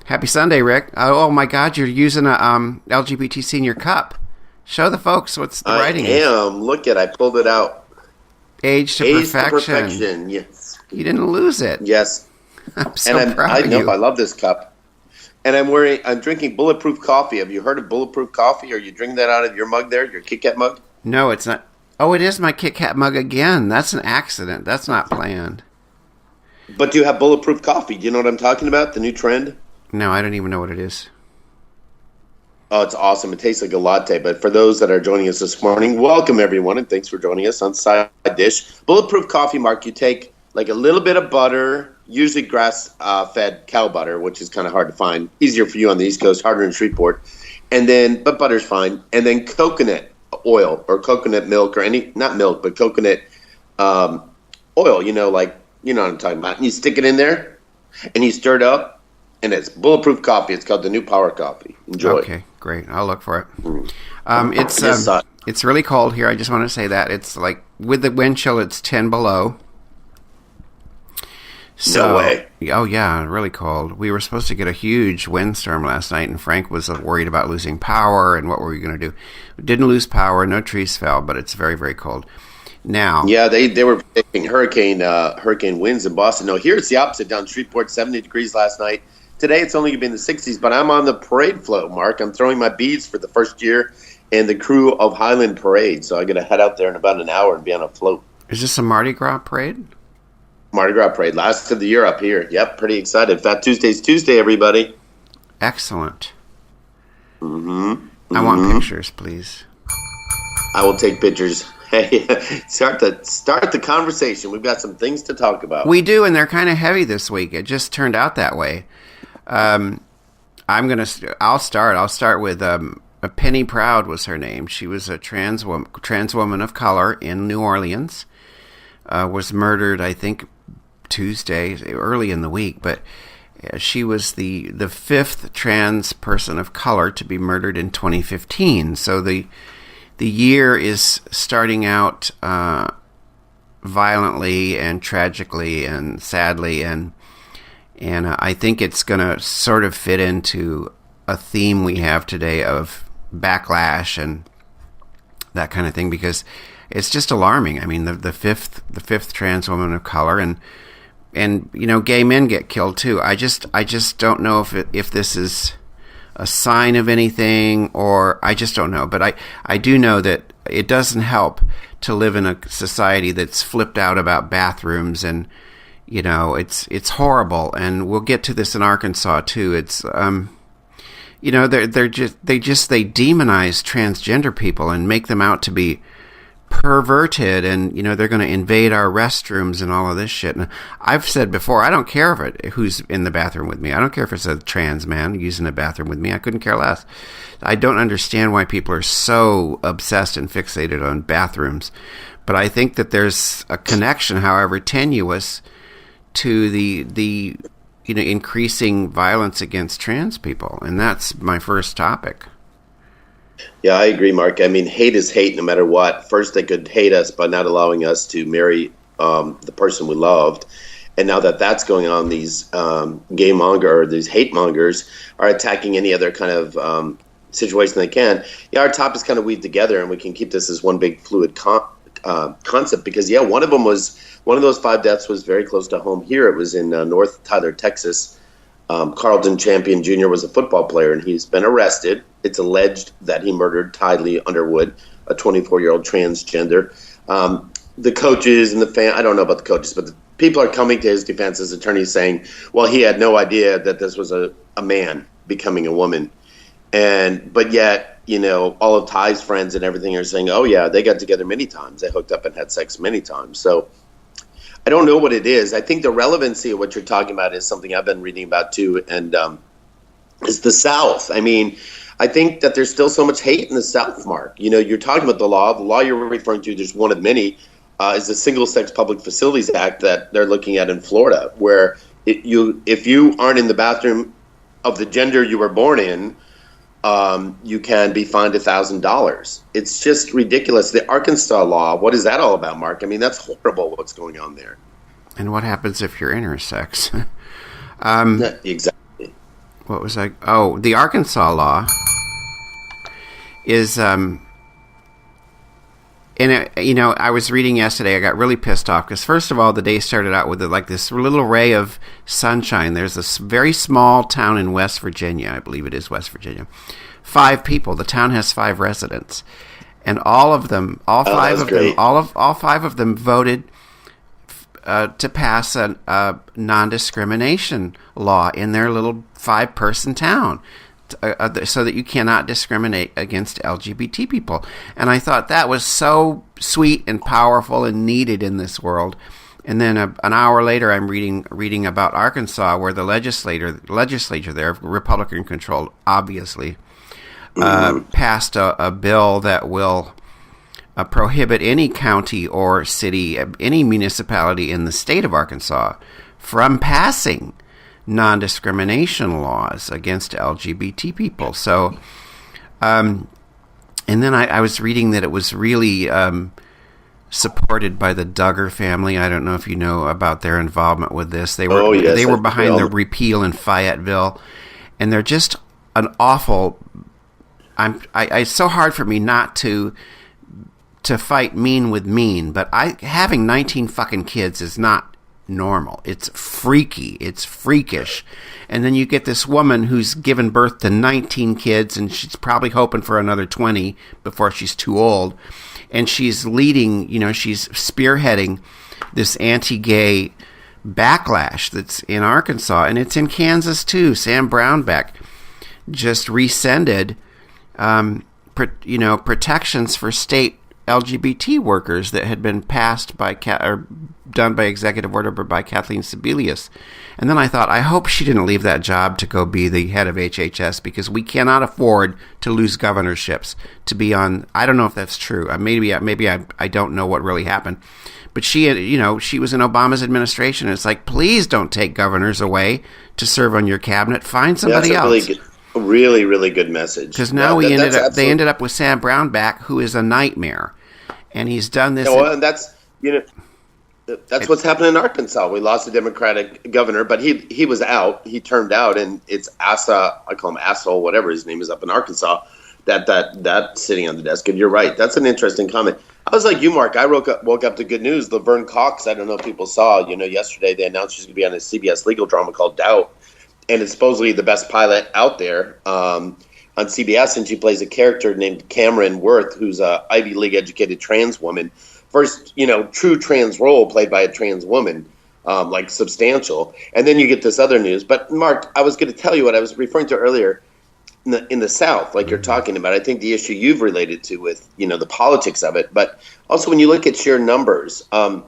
Happy Sunday, Rick. Oh my God, you're using a LGBT senior cup. Show the folks what's the writing is. I am. Look I pulled it out. Age to perfection. Yes. You didn't lose it. Yes. I'm so proud of you. I love this cup. And I'm drinking bulletproof coffee. Have you heard of bulletproof coffee? Are you drinking that out of your mug there, your Kit Kat mug? No, it's not. Oh, it is my Kit Kat mug again. That's an accident. That's not planned. But do you have bulletproof coffee? Do you know what I'm talking about? The new trend? No, I don't even know what it is. Oh, it's awesome. It tastes like a latte. But for those that are joining us this morning, welcome everyone, and thanks for joining us on Side Dish. Bulletproof coffee, Mark, you take like a little bit of butter, usually grass-fed cow butter, which is kind of hard to find. Easier for you on the East Coast, harder in Shreveport. But butter's fine. And then coconut oil or coconut milk or not milk, but coconut oil, you know what I'm talking about. And you stick it in there and you stir it up. And it's bulletproof coffee. It's called the new Power Coffee. Enjoy. Okay, great. I'll look for it. It's really cold here. I just want to say that. It's like, with the wind chill, it's 10 below. So, no way. Oh, yeah, really cold. We were supposed to get a huge windstorm last night, and Frank was worried about losing power, and what were we going to do? We didn't lose power. No trees fell, but it's very, very cold. Now, yeah, they were predicting hurricane winds in Boston. No, here it's the opposite. Down Shreveport, 70 degrees last night. Today it's only going to be in the 60s, but I'm on the parade float, Mark. I'm throwing my beads for the first year in the crew of Highland Parade. So I'm going to head out there in about an hour and be on a float. Is this a Mardi Gras parade? Mardi Gras parade. Last of the year up here. Yep, pretty excited. Fat Tuesday's Tuesday, everybody. Excellent. Mm-hmm. I want pictures, please. I will take pictures. Hey, start the conversation. We've got some things to talk about. We do, and they're kind of heavy this week. It just turned out that way. I'll start with Penny Proud was her name. She was a trans woman of color in New Orleans. Was murdered, I think, Tuesday, early in the week. But she was the fifth trans person of color to be murdered in 2015. So the year is starting out violently and tragically and sadly, and I think it's going to sort of fit into a theme we have today of backlash and that kind of thing, because it's just alarming. I mean, the fifth trans woman of color, and gay men get killed too. I just don't know if this is a sign of anything, or I just don't know. But I do know that it doesn't help to live in a society that's flipped out about bathrooms, and it's horrible. And we'll get to this in Arkansas too. It's they demonize transgender people and make them out to be perverted, and they're going to invade our restrooms and all of this shit. And I've said before, I don't care who's in the bathroom with me. I don't care if it's a trans man using the bathroom with me. I couldn't care less. I don't understand why people are so obsessed and fixated on bathrooms, but I think that there's a connection, however tenuous, to the increasing violence against trans people, and that's my first topic. Yeah, I agree, Mark. I mean, hate is hate no matter what. First, they could hate us by not allowing us to marry the person we loved. And now that that's going on, these gay monger or these hate mongers are attacking any other kind of situation they can. Yeah, our top is kind of weaved together, and we can keep this as one big fluid concept because, one of those 5 deaths was very close to home here. It was in North Tyler, Texas. Carlton Champion Jr. was a football player, and he's been arrested. It's alleged that he murdered Ty Lee Underwood, a 24-year-old transgender. The coaches and the fan, I don't know about the coaches, but the people are coming to his defense as attorneys saying, well, he had no idea that this was a man becoming a woman. But yet, all of Ty's friends and everything are saying, oh, yeah, they got together many times. They hooked up and had sex many times. So I don't know what it is. I think the relevancy of what you're talking about is something I've been reading about too, and is the South. I mean, I think that there's still so much hate in the South, Mark. You're talking about the law. The law you're referring to, there's one of many, is the Single-Sex Public Facilities Act that they're looking at in Florida, where if you aren't in the bathroom of the gender you were born in, you can be fined $1,000. It's just ridiculous. The Arkansas law, what is that all about, Mark? I mean, that's horrible what's going on there. And what happens if you're intersex? Exactly. what was I? Oh, the Arkansas law is, and I was reading yesterday. I got really pissed off because first of all, the day started out with like this little ray of sunshine. There's this very small town in West Virginia, I believe it is West Virginia. 5 people. The town has 5 residents, and all of them, all 5 of them, all 5 of them voted to pass a non-discrimination law in their little 5-person town, so that you cannot discriminate against LGBT people. And I thought that was so sweet and powerful and needed in this world. And then an hour later, I'm reading about Arkansas, where the legislature there, Republican controlled, obviously, passed a bill that will prohibit any county or city, any municipality in the state of Arkansas from passing non-discrimination laws against LGBT people. So, and then I was reading that it was really supported by the Duggar family. I don't know if you know about their involvement with this. They were behind the repeal in Fayetteville, and they're just an awful. It's so hard for me not to fight mean with mean, but having 19 fucking kids is not normal. It's freaky. It's freakish. And then you get this woman who's given birth to 19 kids, and she's probably hoping for another 20 before she's too old. And she's leading, she's spearheading this anti-gay backlash that's in Arkansas, and it's in Kansas too. Sam Brownback just rescinded, protections for state LGBT workers that had been passed or done by executive order by Kathleen Sebelius. And then I thought, I hope she didn't leave that job to go be the head of HHS, because we cannot afford to lose governorships to be on. I don't know if that's true. Maybe I don't know what really happened. But she was in Obama's administration. It's like, please don't take governors away to serve on your cabinet. Find somebody else. Really, really good message. Because now they ended up with Sam Brownback, who is a nightmare, and he's done this. And that's what's happening in Arkansas. We lost a Democratic governor, but he was out. He turned out, and it's Asa. I call him Asshole, whatever his name is, up in Arkansas. That sitting on the desk. And you're right. That's an interesting comment. I was like you, Mark. I woke up to good news. Laverne Cox. I don't know if people saw. Yesterday they announced she's going to be on a CBS legal drama called Doubt. And it's supposedly the best pilot out there on CBS, and she plays a character named Cameron Worth, who's a Ivy League educated trans woman. First, true trans role played by a trans woman, like substantial. And then you get this other news. But Mark, I was going to tell you what I was referring to earlier in the South, like you're talking about. I think the issue you've related to with the politics of it, but also when you look at sheer numbers, a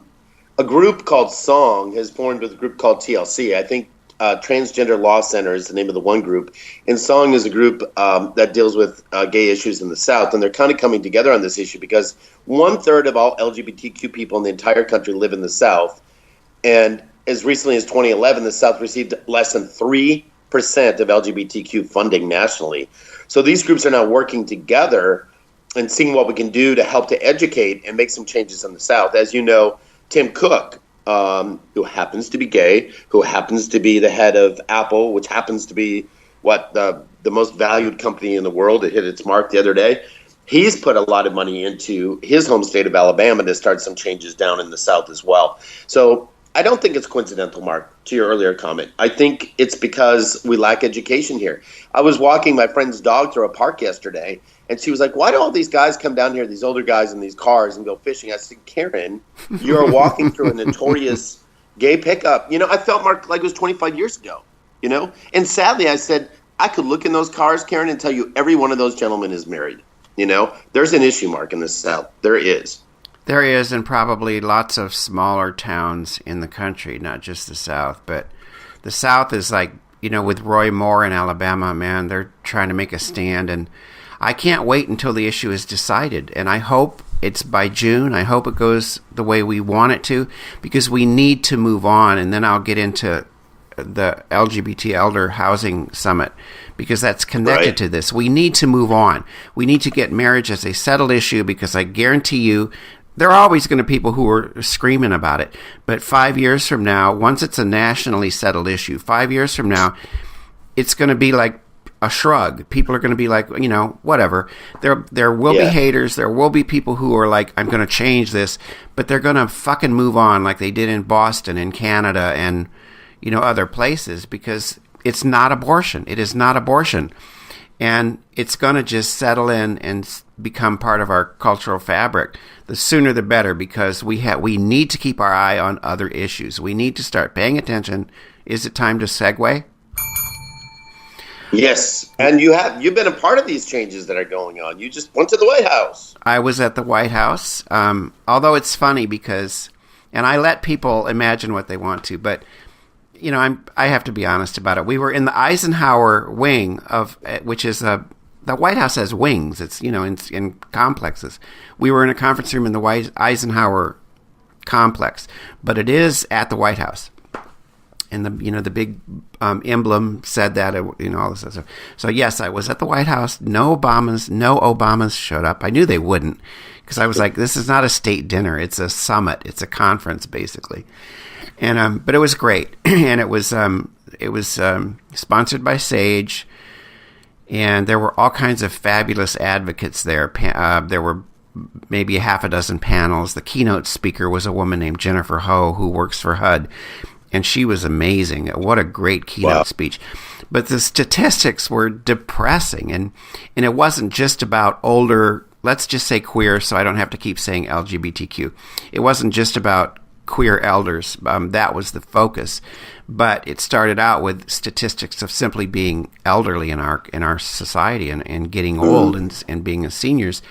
group called Song has formed with a group called TLC. I think. Transgender Law Center is the name of the one group, and Song is a group that deals with gay issues in the South, and they're kind of coming together on this issue because 1/3 of all LGBTQ people in the entire country live in the South, and as recently as 2011, the South received less than 3% of LGBTQ funding nationally. So these groups are now working together and seeing what we can do to help to educate and make some changes in the South. As you know, Tim Cook, who happens to be gay, who happens to be the head of Apple, which happens to be the most valued company in the world. It hit its mark the other day. He's put a lot of money into his home state of Alabama to start some changes down in the South as well. So I don't think it's coincidental, Mark, to your earlier comment. I think it's because we lack education here. I was walking my friend's dog through a park yesterday, and she was like, why do all these guys come down here, these older guys in these cars, and go fishing? I said, Karen, you are walking through a notorious gay pickup. I felt, Mark, like it was 25 years ago, And sadly, I said, I could look in those cars, Karen, and tell you every one of those gentlemen is married. There's an issue, Mark, in the South. There is. There is, and probably lots of smaller towns in the country, not just the South. But the South is like, with Roy Moore in Alabama, man, they're trying to make a stand, and I can't wait until the issue is decided, and I hope it's by June. I hope it goes the way we want it to, because we need to move on, and then I'll get into the LGBT Elder Housing Summit, because that's connected to this. We need to move on. We need to get marriage as a settled issue, because I guarantee you there are always going to be people who are screaming about it. But 5 years from now, once it's a nationally settled issue, 5 years from now, it's going to be like a shrug. People are going to be like, whatever. There will be haters. There will be people who are like, I'm going to change this, but they're going to fucking move on like they did in Boston and Canada and, other places, because it's not abortion. It is not abortion. And it's going to just settle in and become part of our cultural fabric. The sooner the better, because we need to keep our eye on other issues. We need to start paying attention. Is it time to segue? Yes, and you've been a part of these changes that are going on. You just went to the White House. I was at the White House, although it's funny because, and I let people imagine what they want to, but I have to be honest about it. We were in the Eisenhower wing which is the White House has wings. It's in complexes. We were in a conference room in the Eisenhower complex, but it is at the White House. And the big emblem said that, all this stuff. So yes, I was at the White House. No Obamas showed up. I knew they wouldn't, because I was like, this is not a state dinner. It's a summit. It's a conference, basically. And but it was great, and it was sponsored by Sage, and there were all kinds of fabulous advocates there. There were maybe a half a dozen panels. The keynote speaker was a woman named Jennifer Ho, who works for HUD. And she was amazing. What a great keynote speech. But the statistics were depressing. And it wasn't just about older, let's just say queer, so I don't have to keep saying LGBTQ. It wasn't just about queer elders. That was the focus. But it started out with statistics of simply being elderly in our society and getting old and being seniors,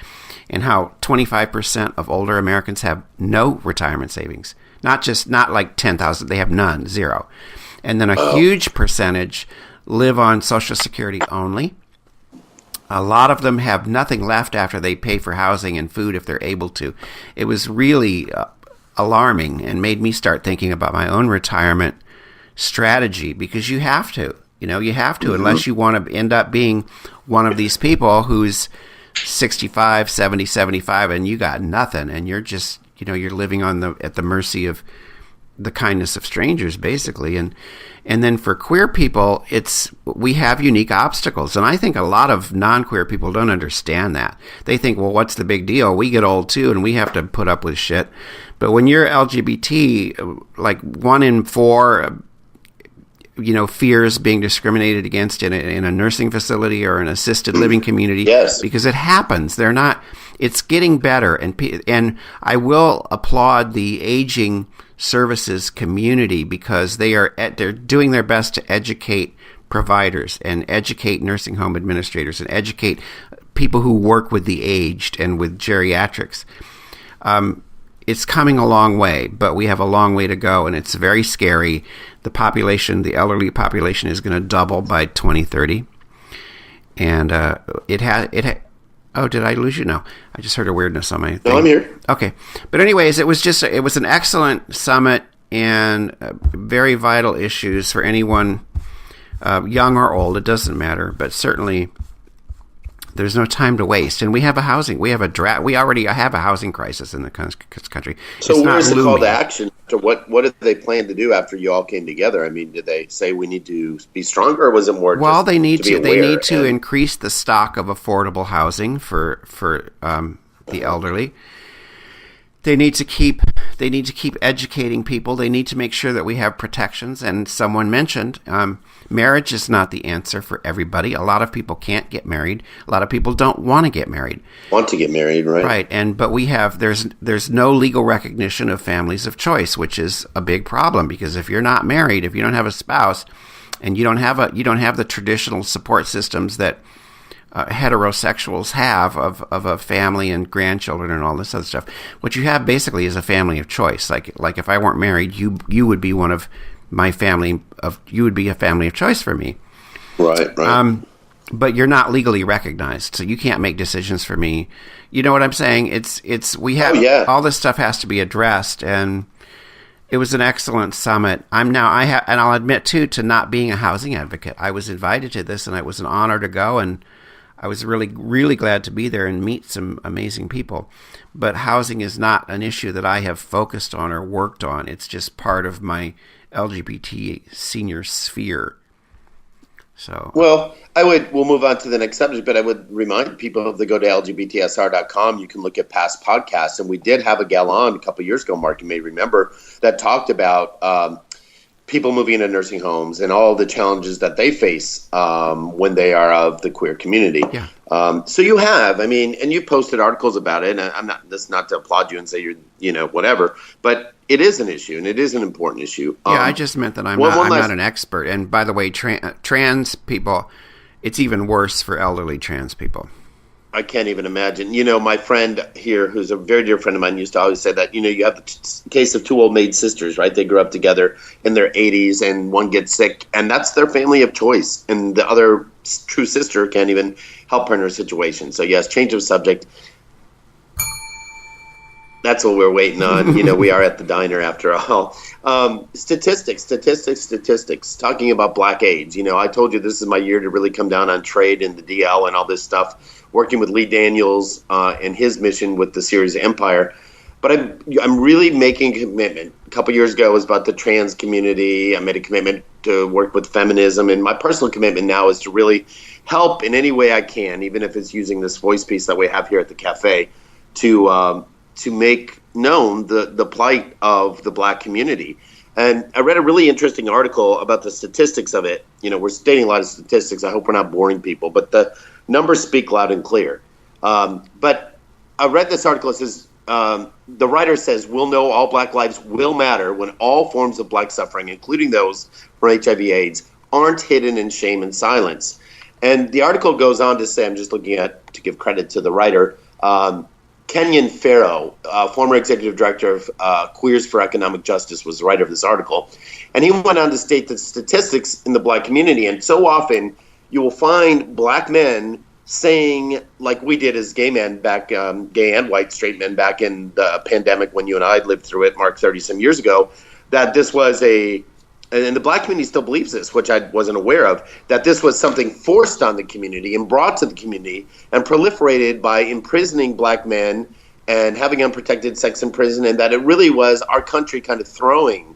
and how 25% of older Americans have no retirement savings. Not like 10,000, they have none, zero. And then a huge percentage live on Social Security only. A lot of them have nothing left after they pay for housing and food if they're able to. It was really alarming and made me start thinking about my own retirement strategy, because you have to. You have to, unless you want to end up being one of these people who's 65, 70, 75, and you got nothing, and you're just... you're living at the mercy of the kindness of strangers, basically. And then for queer people, we have unique obstacles. And I think a lot of non-queer people don't understand that. They think, well, what's the big deal? We get old too, and we have to put up with shit. But when you're LGBT, like 1 in 4, fears being discriminated against in a nursing facility or an assisted living community. Yes. Because it happens. They're not... It's getting better, and I will applaud the aging services community, because they're doing their best to educate providers and educate nursing home administrators and educate people who work with the aged and with geriatrics. It's coming a long way, but we have a long way to go, and it's very scary. The elderly population is going to double by 2030, and Oh, did I lose you? No, I just heard a weirdness on my thing. No, I'm here. Okay. But anyways, it was an excellent summit, and very vital issues for anyone, young or old. It doesn't matter, but certainly there's no time to waste. And we already have a housing crisis in the country. So where's the call to action? What did they plan to do after you all came together? I mean, did they say we need to be stronger, or was it more? Well, they need to increase the stock of affordable housing for the elderly. They need to keep educating people. They need to make sure that we have protections. And someone mentioned marriage is not the answer for everybody. A lot of people can't get married. A lot of people don't want to get married. Want to get married, right? Right. But there's no legal recognition of families of choice, which is a big problem, because if you're not married, if you don't have a spouse, and you don't have the traditional support systems that heterosexuals have of a family and grandchildren and all this other stuff. What you have basically is a family of choice. Like if I weren't married, you would be one of my family you would be a family of choice for me. Right. But you're not legally recognized, so you can't make decisions for me. You know what I'm saying? All this stuff has to be addressed, and it was an excellent summit. And I'll admit too, to not being a housing advocate. I was invited to this, and it was an honor to go, and I was really, really glad to be there and meet some amazing people. But housing is not an issue that I have focused on or worked on. It's just part of my LGBT senior sphere. So, Well, we'll move on to the next subject, but I would remind people if they go to lgbtsr.com, you can look at past podcasts. And we did have a gal on a couple of years ago, Mark, you may remember, that talked about people moving into nursing homes and all the challenges that they face when they are of the queer community. yeah. So you have, and you posted articles about it, and I'm not, this not to applaud you and say you're, whatever, but it is an issue, and it is an important issue. Yeah, I just meant that I'm not an expert. And by the way, trans people, it's even worse for elderly trans people. I can't even imagine. My friend here, who's a very dear friend of mine, used to always say that, you have the case of two old maid sisters, right? They grew up together in their 80s, and one gets sick, and that's their family of choice. And the other true sister can't even help her in her situation. So, yes, change of subject. That's what we're waiting on. We are at the diner after all. Statistics. Talking about Black AIDS. I told you this is my year to really come down on trade and the DL and all this stuff. Working with Lee Daniels and his mission with the series Empire. But I'm really making a commitment. A couple years ago it was about the trans community. I made a commitment to work with feminism. And my personal commitment now is to really help in any way I can, even if it's using this voice piece that we have here at the cafe, to make known the plight of the Black community. And I read a really interesting article about the statistics of it. We're stating a lot of statistics. I hope we're not boring people, but the numbers speak loud and clear. But I read this article. It says, the writer says, we'll know all Black lives will matter when all forms of Black suffering, including those from HIV/AIDS, aren't hidden in shame and silence. And the article goes on to say, I'm just looking at, to give credit to the writer, Kenyon Farrow, former executive director of Queers for Economic Justice, was the writer of this article. And he went on to state that statistics in the Black community, and so often you will find Black men saying, like we did as gay men back, gay and white straight men back in the pandemic when you and I lived through it, Mark, 30-some years ago, that this was and the Black community still believes this, which I wasn't aware of, that this was something forced on the community and brought to the community and proliferated by imprisoning Black men and having unprotected sex in prison, and that it really was our country kind of throwing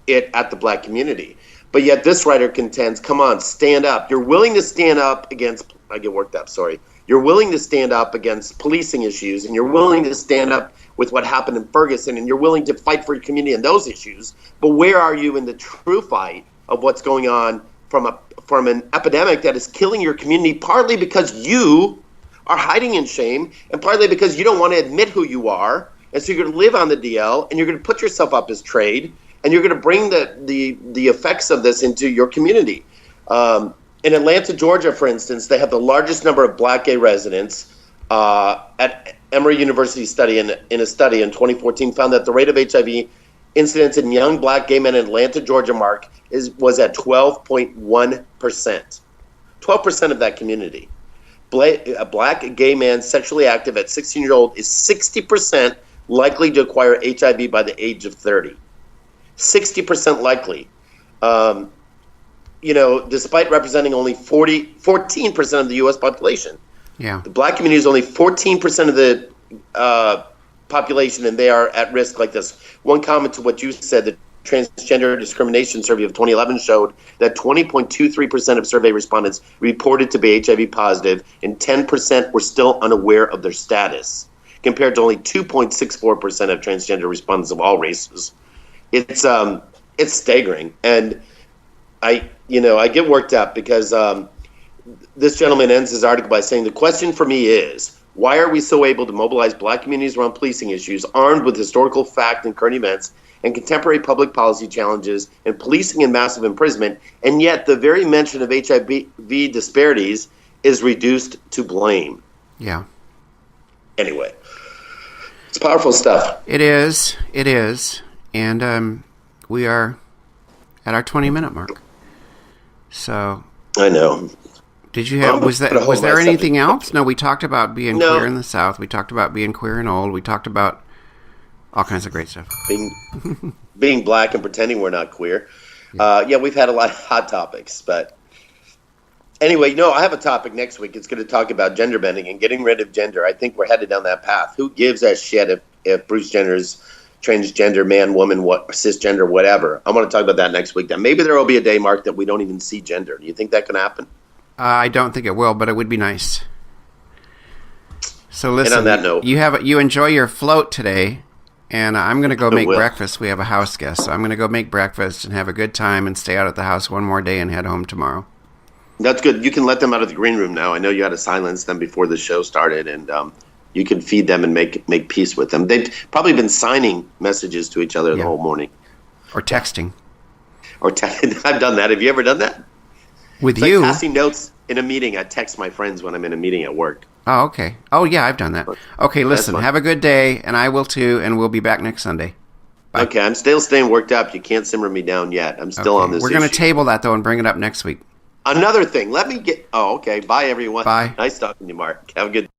it at the Black community. But yet this writer contends, come on, stand up. You're willing to stand up against, I get worked up, sorry. You're willing to stand up against policing issues, and you're willing to stand up with what happened in Ferguson, and you're willing to fight for your community and those issues. But where are you in the true fight of what's going on from an epidemic that is killing your community, partly because you are hiding in shame, and partly because you don't want to admit who you are, and so you're going to live on the DL, and you're going to put yourself up as trade, and you're going to bring the effects of this into your community. In Atlanta, Georgia, for instance, they have the largest number of Black gay residents. At Emory University study in a study in 2014 found that the rate of HIV incidence in young Black gay men in Atlanta, Georgia, Mark, was at 12.1%. 12% of that community. A Black gay man sexually active at 16-year-old is 60% likely to acquire HIV by the age of 30. 60% likely. Despite representing only 14% of the U.S. population. Yeah. The Black community is only 14% of the population, and they are at risk like this. One comment to what you said, the Transgender Discrimination Survey of 2011 showed that 20.23% of survey respondents reported to be HIV positive, and 10% were still unaware of their status, compared to only 2.64% of transgender respondents of all races. It's staggering. And I get worked up because this gentleman ends his article by saying, the question for me is, why are we so able to mobilize Black communities around policing issues, armed with historical fact and current events and contemporary public policy challenges and policing and massive imprisonment, and yet the very mention of HIV disparities is reduced to blame? Yeah. Anyway, it's powerful stuff. It is. And we are at our 20-minute mark. So I know. Did you have? Was there anything else? No, we talked about being queer in the South. We talked about being queer and old. We talked about all kinds of great stuff. Being Black and pretending we're not queer. Yeah, we've had a lot of hot topics, but anyway, I have a topic next week. It's going to talk about gender bending and getting rid of gender. I think we're headed down that path. Who gives a shit if Bruce Jenner's transgender man, woman, what cisgender, whatever. I want to talk about that next week. Then maybe there will be a day, Mark, that we don't even see gender. Do you think that can happen? I don't think it will, but it would be nice. So listen, and on that note, you enjoy your float today, and I'm going to go make will. breakfast. We have a house guest, so I'm going to go make breakfast and have a good time and stay out at the house one more day and head home tomorrow. That's good. You can let them out of the green room now. I know you had to silence them before the show started, and you can feed them and make peace with them. They've probably been signing messages to each other the whole morning. Or texting. I've done that. Have you ever done that? With it's you? Like passing notes in a meeting. I text my friends when I'm in a meeting at work. Oh, okay. Oh, yeah, I've done that. Okay, listen, have a good day, and I will too, and we'll be back next Sunday. Bye. Okay, I'm still staying worked up. You can't simmer me down yet. I'm still on this We're going to table that, though, and bring it up next week. Another thing. Let me get... Oh, okay. Bye, everyone. Bye. Nice talking to you, Mark. Have a good